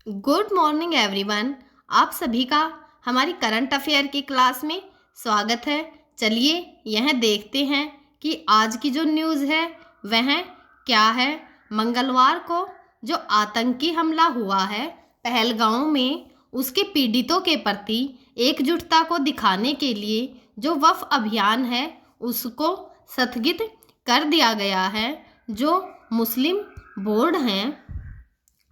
Good morning everyone. आप सभी का हमारी करंट अफेयर की क्लास में स्वागत है। चलिए यह देखते हैं कि आज की जो न्यूज़ है वह क्या है। मंगलवार को जो आतंकी हमला हुआ है पहलगांव में, उसके पीड़ितों के प्रति एकजुटता को दिखाने के लिए जो वफ़ अभियान है उसको स्थगित कर दिया गया है। जो मुस्लिम बोर्ड हैं,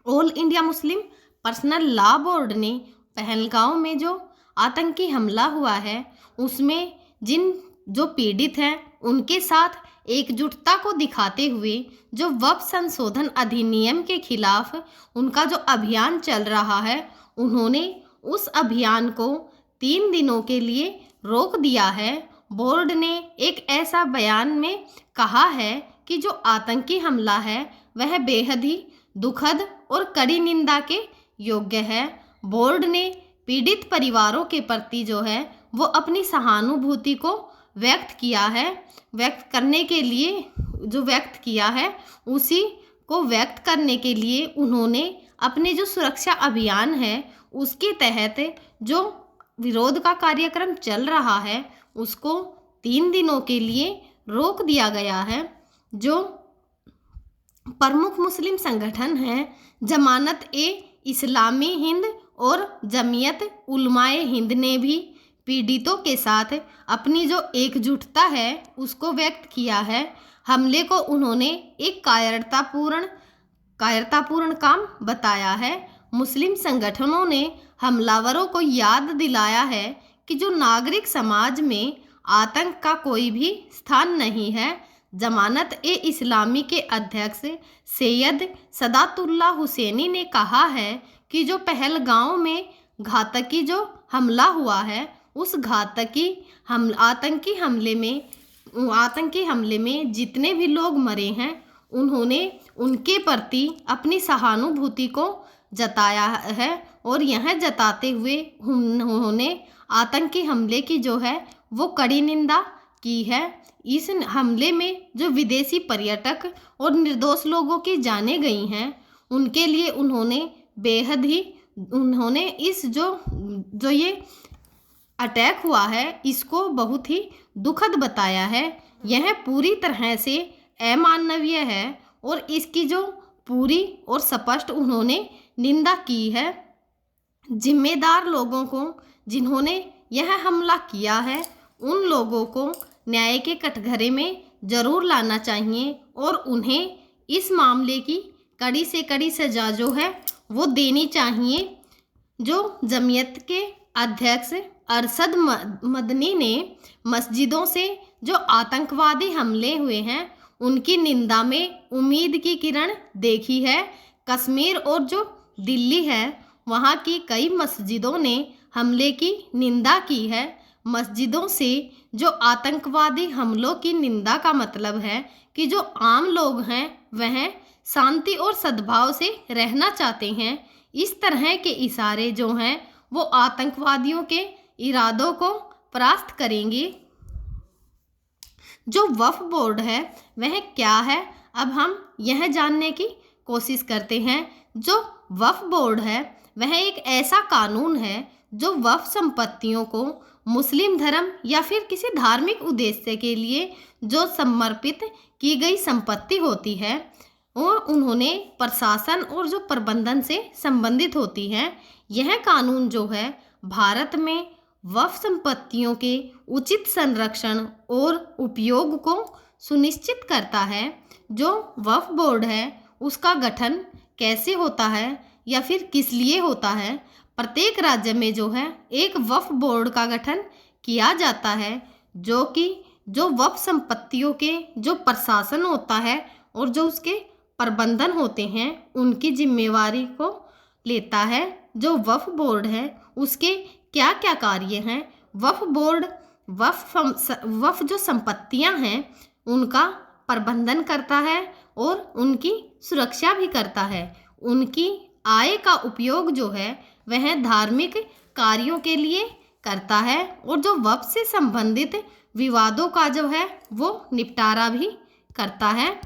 all India Muslim personal law board ने पहलगांव में जो आतंकी हमला हुआ है उसमें जो पीड़ित हैं उनके साथ एकजुटता को दिखाते हुए जो वक्फ संशोधन अधिनियम के खिलाफ उनका जो अभियान चल रहा है, उन्होंने उस अभियान को 3 दिनों के लिए रोक दिया है। बोर्ड ने एक ऐसा बयान में कहा है कि जो आतंकी हमला है वह बेहद ही दुखद और कड़ी निंदा के योग्य है। बोर्ड ने पीड़ित परिवारों के प्रति जो है वो अपनी सहानुभूति को व्यक्त किया है। व्यक्त किया है उसी को व्यक्त करने के लिए उन्होंने अपने जो सुरक्षा अभियान है उसके तहत जो विरोध का कार्यक्रम चल रहा है उसको 3 दिनों के लिए रोक दिया गया है। जो प्रमुख मुस्लिम संगठन हैं जमानत ए इस्लामी हिंद और जमीयत उलमाए हिंद ने भी पीड़ितों के साथ अपनी जो एकजुटता है उसको व्यक्त किया है। हमले को उन्होंने एक कायरतापूर्ण काम बताया है। मुस्लिम संगठनों ने हमलावरों को याद दिलाया है कि जो नागरिक समाज में आतंक का कोई भी स्थान नहीं है। जमानत ए इस्लामी के अध्यक्ष सैयद सदातुल्ला हुसैनी ने कहा है कि जो पहलगांव में घातकी जो हमला हुआ है उस आतंकी हमले में जितने भी लोग मरे हैं उन्होंने उनके प्रति अपनी सहानुभूति को जताया है और यह जताते हुए उन्होंने आतंकी हमले की जो है वो कड़ी निंदा की है। इस हमले में जो विदेशी पर्यटक और निर्दोष लोगों की जानें गई हैं उनके लिए उन्होंने इस जो ये अटैक हुआ है इसको बहुत ही दुखद बताया है। यह पूरी तरह से अमानवीय है और इसकी जो पूरी और स्पष्ट उन्होंने निंदा की है। जिम्मेदार लोगों को जिन्होंने यह हमला किया है उन लोगों को न्याय के कटघरे में ज़रूर लाना चाहिए और उन्हें इस मामले की कड़ी से कड़ी सजा जो है वो देनी चाहिए। जो जमीयत के अध्यक्ष अरशद मदनी ने मस्जिदों से जो आतंकवादी हमले हुए हैं उनकी निंदा में उम्मीद की किरण देखी है। कश्मीर और जो दिल्ली है वहाँ की कई मस्जिदों ने हमले की निंदा की है। मस्जिदों से जो आतंकवादी हमलों की निंदा का मतलब है कि जो आम लोग हैं वह शांति और सद्भाव से रहना चाहते हैं। इस तरह के इशारे जो हैं वो आतंकवादियों के इरादों को परास्त करेंगे। जो वक्फ बोर्ड है वह क्या है, अब हम यह जानने की कोशिश करते हैं। जो वक्फ बोर्ड है वह एक ऐसा कानून है जो वक्फ संपत्तियों को मुस्लिम धर्म या फिर किसी धार्मिक उद्देश्य के लिए जो समर्पित की गई संपत्ति होती है और उन्होंने प्रशासन और जो प्रबंधन से संबंधित होती है। यह कानून जो है भारत में वक्फ संपत्तियों के उचित संरक्षण और उपयोग को सुनिश्चित करता है। जो वक्फ बोर्ड है उसका गठन कैसे होता है या फिर किस लिए होता है, प्रत्येक राज्य में जो है एक वक्फ बोर्ड का गठन किया जाता है जो कि जो वक्फ संपत्तियों के जो प्रशासन होता है और जो उसके प्रबंधन होते हैं उनकी जिम्मेवारी को लेता है। जो वक्फ बोर्ड है उसके क्या क्या कार्य हैं। वक्फ बोर्ड वक्फ जो संपत्तियां हैं उनका प्रबंधन करता है और उनकी सुरक्षा भी करता है। उनकी आय का उपयोग जो है वह धार्मिक कार्यों के लिए करता है और जो वक्फ से संबंधित विवादों का जो है वो निपटारा भी करता है।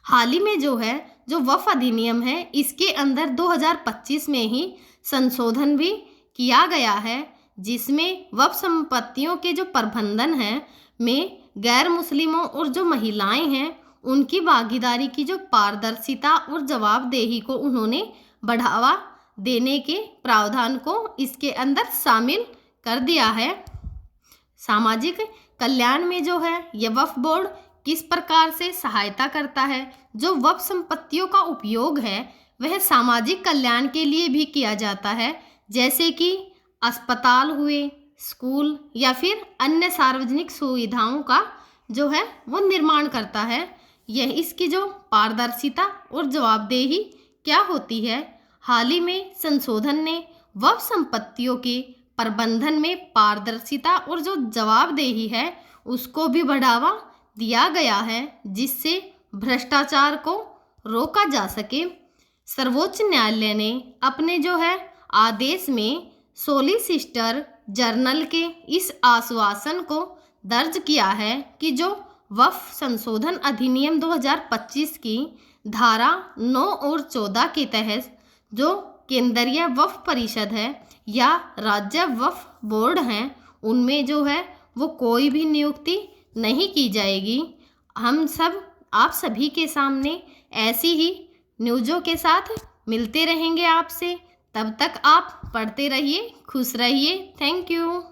हाल ही में जो है जो वक्फ अधिनियम है इसके अंदर 2025 में ही संशोधन भी किया गया है, जिसमें वक्फ संपत्तियों के जो प्रबंधन है में गैर मुस्लिमों और जो महिलाएं हैं उनकी भागीदारी की जो पारदर्शिता और जवाबदेही को उन्होंने बढ़ावा देने के प्रावधान को इसके अंदर शामिल कर दिया है। सामाजिक कल्याण में जो है ये वक्फ बोर्ड किस प्रकार से सहायता करता है। जो वक्फ संपत्तियों का उपयोग है वह सामाजिक कल्याण के लिए भी किया जाता है, जैसे कि अस्पताल हुए, स्कूल या फिर अन्य सार्वजनिक सुविधाओं का जो है वो निर्माण करता है। यह इसकी जो पारदर्शिता और जवाबदेही क्या होती है, हाल ही में संशोधन ने वक्फ संपत्तियों के प्रबंधन में पारदर्शिता और जो जवाबदेही है उसको भी बढ़ावा दिया गया है, जिससे भ्रष्टाचार को रोका जा सके। सर्वोच्च न्यायालय ने अपने जो है आदेश में सोलिसिटर जनरल के इस आश्वासन को दर्ज किया है कि जो वक्फ संशोधन अधिनियम 2025 की धारा 9 और 14 के तहत जो केंद्रीय वक्फ परिषद है या राज्य वक्फ बोर्ड हैं उनमें जो है वो कोई भी नियुक्ति नहीं की जाएगी। हम सब आप सभी के सामने ऐसी ही न्यूज़ों के साथ मिलते रहेंगे आपसे। तब तक आप पढ़ते रहिए, खुश रहिए। Thank you.